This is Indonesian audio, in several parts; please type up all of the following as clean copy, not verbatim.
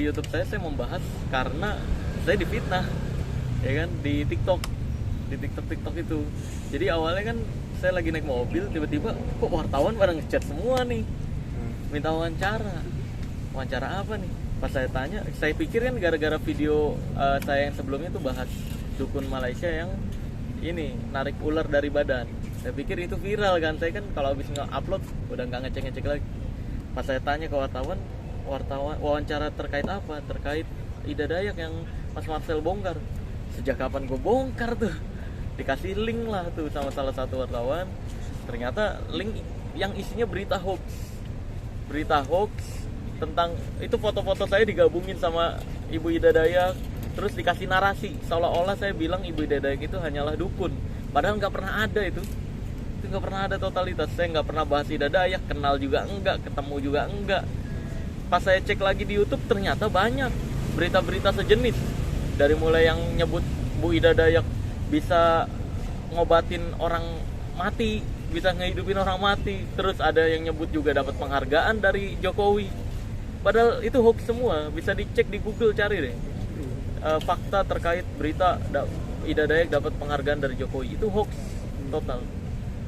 YouTube saya membahas karena saya difitnah, ya kan, di TikTok itu. Jadi awalnya kan saya lagi naik mobil, tiba-tiba kok wartawan pada ngechat semua nih, minta wawancara apa nih? Pas saya tanya, saya pikir kan gara-gara video saya yang sebelumnya tuh bahas dukun Malaysia yang ini narik ular dari badan. Saya pikir itu viral kan, saya kan kalau habis nge-upload udah nggak ngecek lagi. Pas saya tanya ke wartawan wawancara terkait apa? Terkait Ida Dayak yang Mas Marcel bongkar. Sejak kapan gue bongkar tuh? Dikasih link lah tuh sama salah satu wartawan. Ternyata link yang isinya berita hoax tentang itu, foto-foto saya digabungin sama Ibu Ida Dayak, terus dikasih narasi seolah-olah saya bilang Ibu Ida Dayak itu hanyalah dukun, padahal nggak pernah ada itu nggak pernah ada totalitas. Saya nggak pernah bahas Ida Dayak, kenal juga enggak, ketemu juga enggak. Pas saya cek lagi di YouTube ternyata banyak berita-berita sejenis, dari mulai yang nyebut Bu Ida Dayak bisa ngobatin orang mati, bisa ngehidupin orang mati, terus ada yang nyebut juga dapat penghargaan dari Jokowi. Padahal itu hoax semua, bisa dicek di Google, cari deh fakta terkait berita Ida Dayak dapat penghargaan dari Jokowi. Itu hoax total.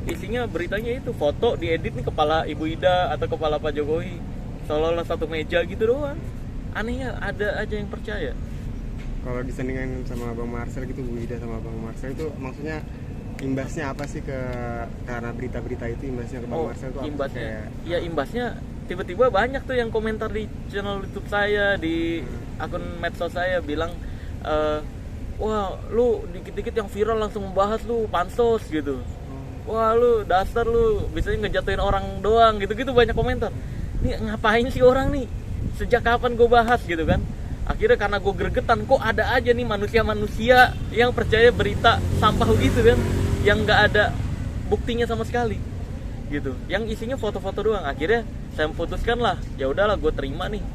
Isinya beritanya itu foto diedit nih kepala Ibu Ida atau kepala Pak Jokowi, seolah-olah satu meja gitu doang. Anehnya ada aja yang percaya. Kalau disandingkan sama Bang Marcel gitu, Bu Ida sama Bang Marcel itu maksudnya imbasnya apa sih karena berita-berita itu, imbasnya ke Bang Marcel itu apa? Imbasnya, ya imbasnya tiba-tiba banyak tuh yang komentar di channel YouTube saya, di akun medsos saya bilang, wah lu dikit-dikit yang viral langsung membahas lu pansos gitu. Wah lu dasar lu bisanya ngejatuhin orang doang gitu-gitu, banyak komentar. Nih ngapain sih orang nih? Sejak kapan gue bahas gitu kan? Akhirnya karena gue gregetan, kok ada aja nih manusia-manusia yang percaya berita sampah gitu kan, yang nggak ada buktinya sama sekali gitu, yang isinya foto-foto doang. Akhirnya saya memutuskan lah, ya udahlah gue terima nih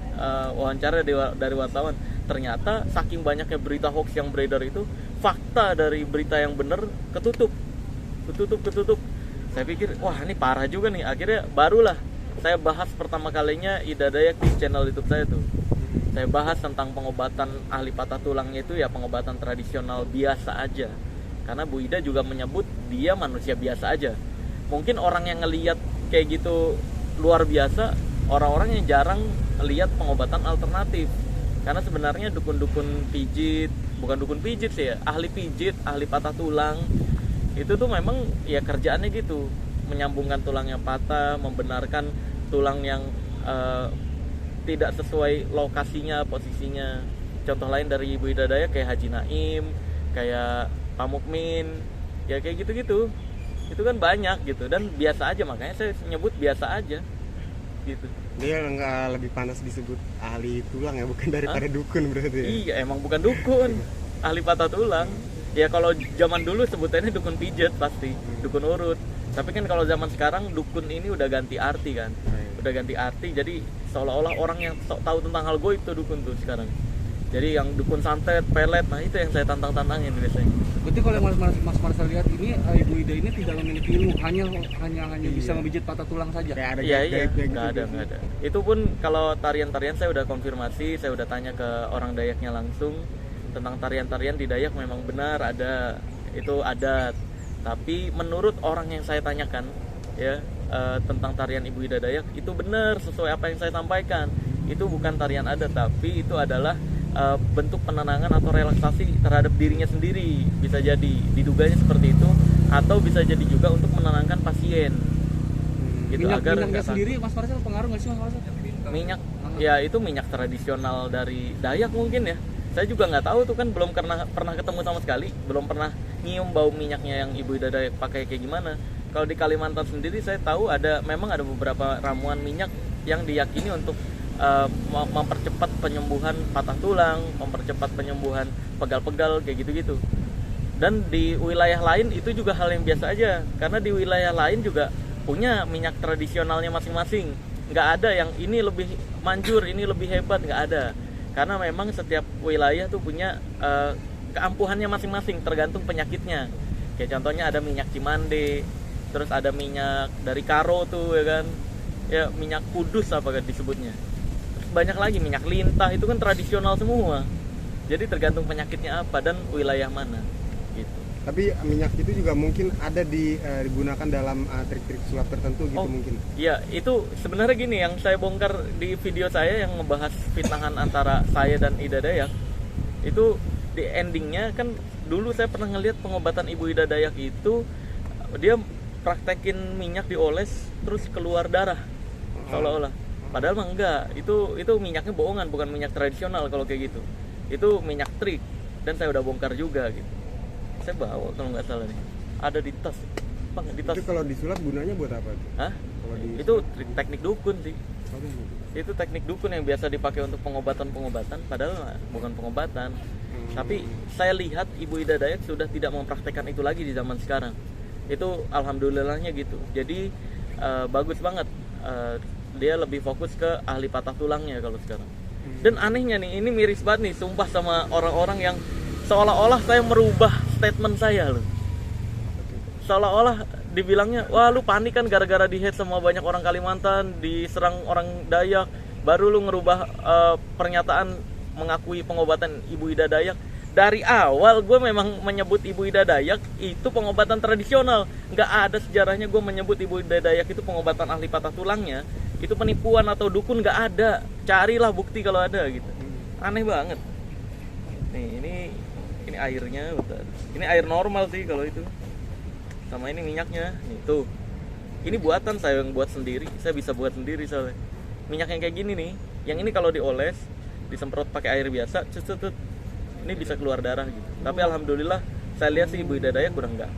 wawancara dari wartawan. Ternyata saking banyaknya berita hoax yang beredar itu, fakta dari berita yang benar ketutup. Saya pikir wah ini parah juga nih. Akhirnya barulah saya bahas pertama kalinya Ida Dayak di channel YouTube saya tuh. Saya bahas tentang pengobatan ahli patah tulangnya itu ya pengobatan tradisional biasa aja. Karena Bu Ida juga menyebut dia manusia biasa aja. Mungkin orang yang ngelihat kayak gitu luar biasa, orang-orang yang jarang lihat pengobatan alternatif. Karena sebenarnya dukun-dukun pijit, bukan dukun pijit sih ya, ahli pijit, ahli patah tulang, itu tuh memang ya kerjaannya gitu, menyambungkan tulang yang patah, membenarkan tulang yang tidak sesuai lokasinya, posisinya. Contoh lain dari Ibu Ida Dayak kayak Haji Naim, kayak Pak Mukmin, ya kayak gitu-gitu. Itu kan banyak gitu, dan biasa aja, makanya saya nyebut biasa aja gitu. Dia nggak lebih panas disebut ahli tulang ya, bukan daripada dukun berarti ya? Iya, emang bukan dukun, ahli patah tulang. Ya kalau zaman dulu sebutannya dukun pijet pasti, dukun urut. Tapi kan kalau zaman sekarang dukun ini udah ganti arti kan, udah ganti arti. Jadi seolah-olah orang yang tahu tentang hal goib itu dukun tuh sekarang. Jadi yang dukun santet, pelet, nah itu yang saya tantangin biasanya. Berarti kalau yang Mas Marcel lihat ini, Ibu Ida ini tidak memiliki ilmu, hanya bisa membijit patah tulang saja. Iya, nggak ada. Itu pun kalau tarian-tarian saya udah konfirmasi, saya udah tanya ke orang Dayaknya langsung tentang tarian-tarian di Dayak, memang benar ada, itu adat. Tapi menurut orang yang saya tanyakan ya tentang tarian Ibu Ida Dayak, itu benar sesuai apa yang saya sampaikan. Itu bukan tarian adat, tapi itu adalah bentuk penenangan atau relaksasi terhadap dirinya sendiri. Bisa jadi diduganya seperti itu, atau bisa jadi juga untuk menenangkan pasien gitu. Minyaknya sendiri Mas Marcel pengaruh nggak sih Mas Marcel? Minyak ya itu minyak tradisional dari Dayak mungkin ya. Saya juga nggak tahu tuh kan, belum pernah ketemu sama sekali, belum pernah nyium bau minyaknya yang Ibu Ida Dayak pakai kayak gimana. Kalau di Kalimantan sendiri saya tahu memang ada beberapa ramuan minyak yang diyakini untuk mempercepat penyembuhan patah tulang, mempercepat penyembuhan pegal-pegal kayak gitu-gitu. Dan di wilayah lain itu juga hal yang biasa aja, karena di wilayah lain juga punya minyak tradisionalnya masing-masing. Nggak ada yang ini lebih manjur, ini lebih hebat, nggak ada. Karena memang setiap wilayah tuh punya keampuhannya masing-masing, tergantung penyakitnya. Kayak contohnya ada minyak Cimande, terus ada minyak dari Karo tuh ya kan, ya minyak kudus apa kan disebutnya. banyak lagi minyak lintah itu kan tradisional semua. Jadi tergantung penyakitnya apa dan wilayah mana gitu. Tapi minyak itu juga mungkin ada digunakan dalam trik-trik sulap tertentu gitu mungkin. Iya, itu sebenarnya gini yang saya bongkar di video saya yang ngebahas fitnahan antara saya dan Ida Dayak. Itu di endingnya kan dulu saya pernah ngelihat pengobatan Ibu Ida Dayak itu dia praktekin minyak dioles terus keluar darah seolah-olah. Padahal mah enggak. Itu minyaknya bohongan, bukan minyak tradisional kalau kayak gitu. Itu minyak trik dan saya udah bongkar juga gitu. Saya bawa kalau nggak salah nih, ada di tas, bang di tas. Itu kalau disulap gunanya buat apa tuh? Hah? Kalau Itu teknik dukun sih. Oh, gitu. Itu teknik dukun yang biasa dipakai untuk pengobatan, padahal bukan pengobatan. Tapi saya lihat Ibu Ida Dayak sudah tidak mempraktekkan itu lagi di zaman sekarang. Itu alhamdulillahnya gitu. Jadi bagus banget. Dia lebih fokus ke ahli patah tulangnya kalau sekarang. Dan anehnya nih, ini miris banget nih, sumpah sama orang-orang yang seolah-olah saya merubah statement saya loh. Seolah-olah dibilangnya, wah lu panik kan gara-gara di-hate sama banyak orang Kalimantan, diserang orang Dayak, baru lu ngerubah pernyataan mengakui pengobatan Ibu Ida Dayak. Dari awal gue memang menyebut Ibu Ida Dayak itu pengobatan tradisional. Nggak ada sejarahnya gue menyebut Ibu Ida Dayak itu pengobatan ahli patah tulangnya. Itu penipuan atau dukun, nggak ada. Carilah bukti kalau ada gitu. Aneh banget. Nih ini airnya, bentar. Ini air normal sih kalau itu. Sama ini minyaknya, nih tuh. Ini buatan saya yang buat sendiri. Saya bisa buat sendiri soalnya. Minyak yang kayak gini nih, yang ini kalau dioles, disemprot pakai air biasa, cetut, ini bisa keluar darah gitu. Tapi alhamdulillah saya lihat sih Ibu Ida Dayak udah nggak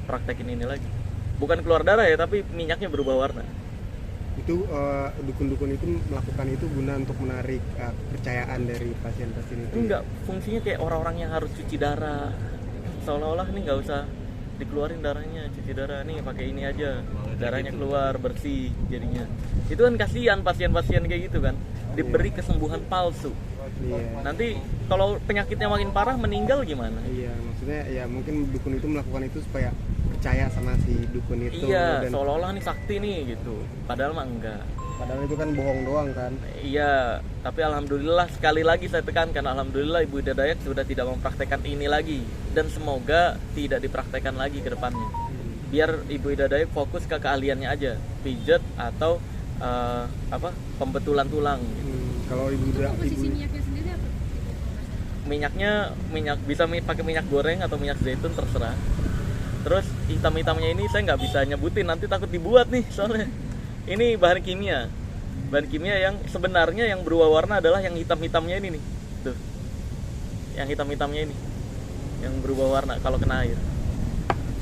praktekin ini lagi. Bukan keluar darah ya, tapi minyaknya berubah warna. Itu dukun-dukun itu melakukan itu guna untuk menarik kepercayaan dari pasien-pasien itu. Enggak, fungsinya kayak orang-orang yang harus cuci darah. Seolah-olah nih nggak usah dikeluarin darahnya, cuci darah nih pakai ini aja, darahnya keluar bersih jadinya. Itu kan kasihan pasien-pasien kayak gitu kan, diberi kesembuhan palsu. Iya. Nanti kalau penyakitnya makin parah meninggal gimana? Iya, maksudnya ya mungkin dukun itu melakukan itu supaya percaya sama si dukun itu. Iya, dan seolah-olah nih sakti nih gitu. Padahal mah enggak. padahal itu kan bohong doang kan. Iya, tapi alhamdulillah sekali lagi saya tekankan, alhamdulillah Ibu Ida Dayak sudah tidak mempraktekkan ini lagi dan semoga tidak dipraktekkan lagi ke depannya. Biar Ibu Ida Dayak fokus ke keahliannya aja, pijat atau pembetulan tulang. Kalau Komposisi minyaknya sendiri apa? Minyak bisa pakai minyak goreng atau minyak zaitun terserah. Terus hitam-hitamnya ini saya nggak bisa nyebutin, nanti takut dibuat nih soalnya. Ini bahan kimia yang sebenarnya yang berubah warna adalah yang hitam-hitamnya ini nih, tuh, yang hitam-hitamnya ini, yang berubah warna kalau kena air.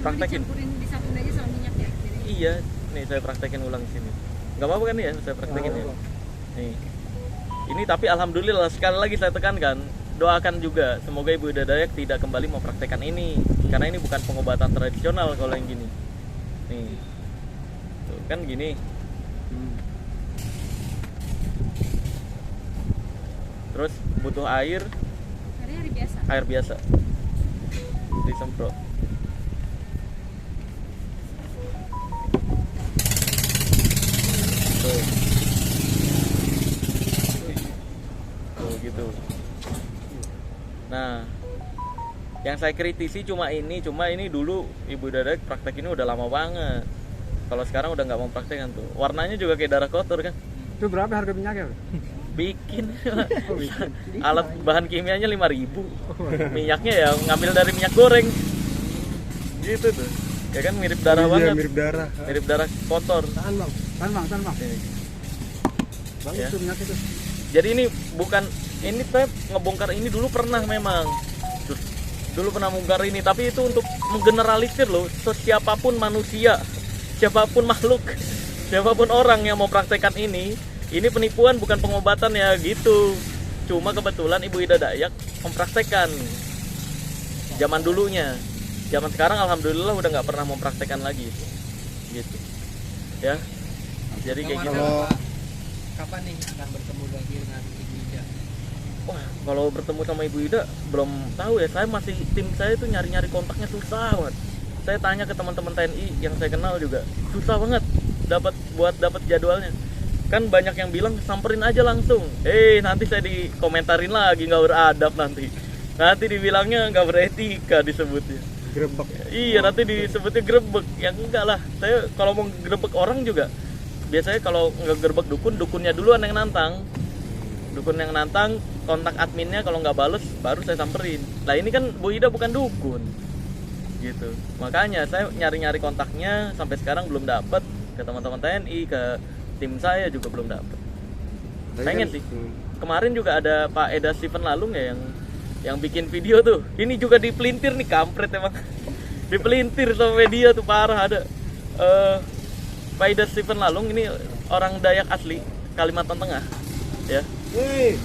Praktekin. Disatuin aja sama minyak ya? Iya, nih saya praktekin ulang di sini. Nggak apa-apa kan ya, saya praktekin ya. Nih, ini tapi alhamdulillah sekali lagi saya tekankan, doakan juga semoga Ibu Ida Dayak tidak kembali mempraktekkan ini, karena ini bukan pengobatan tradisional kalau yang gini. Nih, tuh kan gini. Terus butuh air biasa. Air biasa. Disemprot. Tuh. Tuh gitu. Nah, yang saya kritisi cuma ini dulu Ibu Ida Dayak praktek ini udah lama banget. Kalau sekarang udah nggak mau praktekkan tuh. Warnanya juga kayak darah kotor kan. Itu berapa harga minyaknya? Bikin alat bahan kimianya 5.000, minyaknya ya ngambil dari minyak goreng gitu tuh ya kan, mirip darah banget, mirip darah kotor. Tahan bang. Ini. Bagus Ya. tuh minyak itu. Jadi ini bukan, ini saya ngebongkar ini dulu pernah memang dulu pernah membongkar ini, tapi itu untuk menggeneralisir loh, siapapun manusia, siapapun makhluk, siapapun orang yang mau praktekkan ini penipuan bukan pengobatan ya gitu. Cuma kebetulan Ibu Ida Dayak mempraktekkan zaman dulunya. Zaman sekarang alhamdulillah udah nggak pernah mempraktekkan lagi gitu ya. Jadi kayak gitu. Kapan nih akan bertemu lagi dengan Ibu Ida? Wah, kalau bertemu sama Ibu Ida belum tahu ya. Tim saya itu nyari-nyari kontaknya susah banget. Saya tanya ke teman-teman TNI yang saya kenal juga susah banget dapat jadwalnya. kan banyak yang bilang samperin aja langsung. Nanti saya dikomentarin lagi nggak beradab nanti dibilangnya nggak beretika disebutnya. Grebek. Iya, nanti disebutnya grebek. Ya enggak lah, saya kalau mau grebek orang juga biasanya kalau nggak gerbek dukunnya duluan yang nantang. Dukun yang nantang, kontak adminnya, kalau nggak bales baru saya samperin. Lah ini kan Bu Ida bukan dukun gitu, makanya saya nyari-nyari kontaknya sampai sekarang belum dapet. Ke teman-teman TNI, ke tim saya juga belum dapet. Tapi Pengen kan- sih. Kemarin juga ada Pak Eda Steven Lalung ya yang bikin video tuh. Ini juga dipelintir nih, kampret emang. Dipelintir sama media tuh, parah. Ada Pak Eda Steven Lalung ini orang Dayak asli Kalimantan Tengah ya. Hei,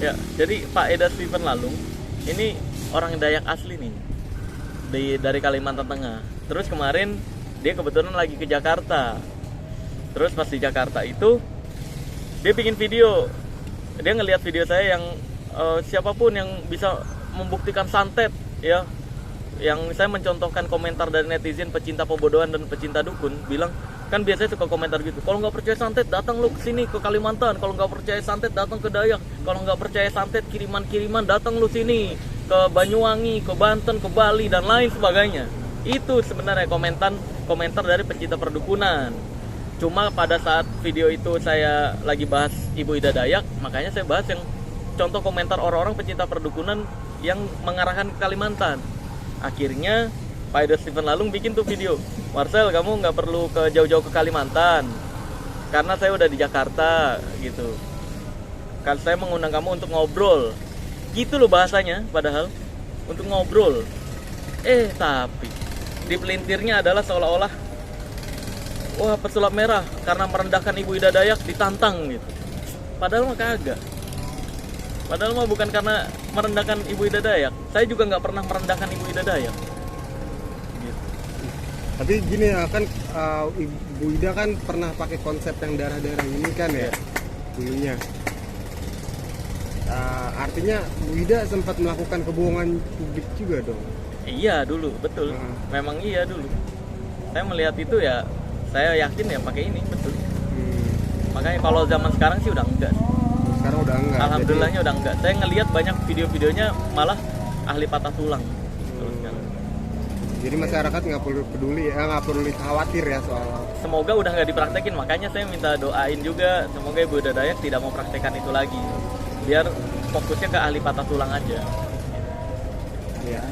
Ya, jadi Pak Eda Steven Lalung ini orang Dayak asli nih dari Kalimantan Tengah. Terus kemarin dia kebetulan lagi ke Jakarta. Terus pas di Jakarta itu dia bikin video. Dia ngelihat video saya yang siapapun yang bisa membuktikan santet ya. Yang saya mencontohkan komentar dari netizen pecinta pebodohan dan pecinta dukun bilang, kan biasanya suka komentar gitu, kalau nggak percaya santet datang lu ke sini ke Kalimantan, kalau nggak percaya santet datang ke Dayak, kalau nggak percaya santet kiriman datang lu sini ke Banyuwangi, ke Banten, ke Bali dan lain sebagainya. Itu sebenarnya komentar dari pecinta perdukunan. Cuma pada saat video itu saya lagi bahas Ibu Ida Dayak, makanya saya bahas yang contoh komentar orang-orang pecinta perdukunan yang mengarahkan ke Kalimantan. Akhirnya Pak Eda Steven Lalung bikin tuh video, Marcel kamu nggak perlu ke jauh-jauh ke Kalimantan karena saya udah di Jakarta gitu, kan saya mengundang kamu untuk ngobrol gitu loh bahasanya, padahal untuk ngobrol. Tapi dipelintirnya adalah seolah-olah wah pesulap merah karena merendahkan Ibu Ida Dayak ditantang gitu, padahal mah kagak. Padahal mah bukan karena merendahkan Ibu Ida Dayak. Saya juga nggak pernah merendahkan Ibu Ida Dayak. Gitu. tapi gini ya kan, Ibu Ida kan pernah pakai konsep yang darah-darah ini kan ya, dulunya. Artinya Bu Ida sempat melakukan kebohongan publik juga dong. Iya dulu, betul. Memang iya dulu. Saya melihat itu ya, saya yakin ya pakai ini, betul. Makanya kalau zaman sekarang sih udah enggak. Sekarang udah enggak. Alhamdulillahnya udah enggak. Saya ngelihat banyak video-videonya malah ahli patah tulang. Jadi masyarakat nggak perlu peduli ya, nggak perlu khawatir ya soal. Semoga udah nggak dipraktekin, makanya saya minta doain juga semoga Ibu Ida Dayak tidak mau praktekkan itu lagi, biar fokusnya ke ahli patah tulang aja. Ya.